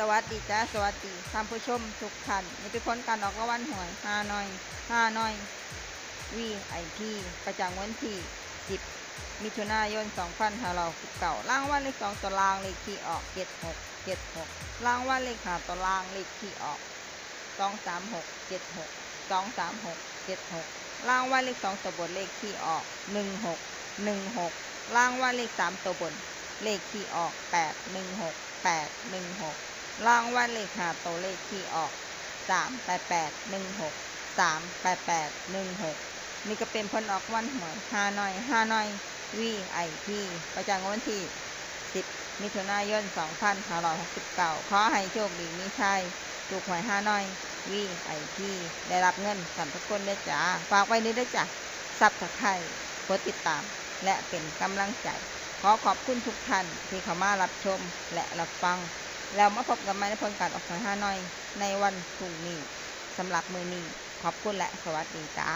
สวัสดีจ้าสวัสดีท่านผู้ชมทุกท่านนี่เป็นผลการออกรางวัลหวยฮานอยVIPประจำวันที่10มิถุนายน2569รางวัลเลข2ตัวรางเลขที่ออก76รางวัลเลข5ตัวรางเลขที่ออก23676รางวัลเลข2ตัวบนเลขที่ออก16รางวัลเลข3ตัวบนเลขที่ออก816รางวัลเลข5ตัวเลขที่ออก38816นี่ก็เป็นผลออกวันหวยฮานอย VIP ประจำวันที่10มิถุนายน2569ขอให้โชคดีมีชัยถูกหวยฮานอย VIP ได้รับเงินกันทุกคนด้วยจ้าฝากไว้ด้วยจ้ะซับสไครบ์กดติดตามและเป็นกำลังใจขอบคุณทุกท่านที่เข้ามารับชมและรับฟังแล้วมาพบกันใหม่ในผลการออกหวยฮานอยในวันพรุ่งนี้สำหรับมื้อนี้ขอบคุณและสวัสดีจ้า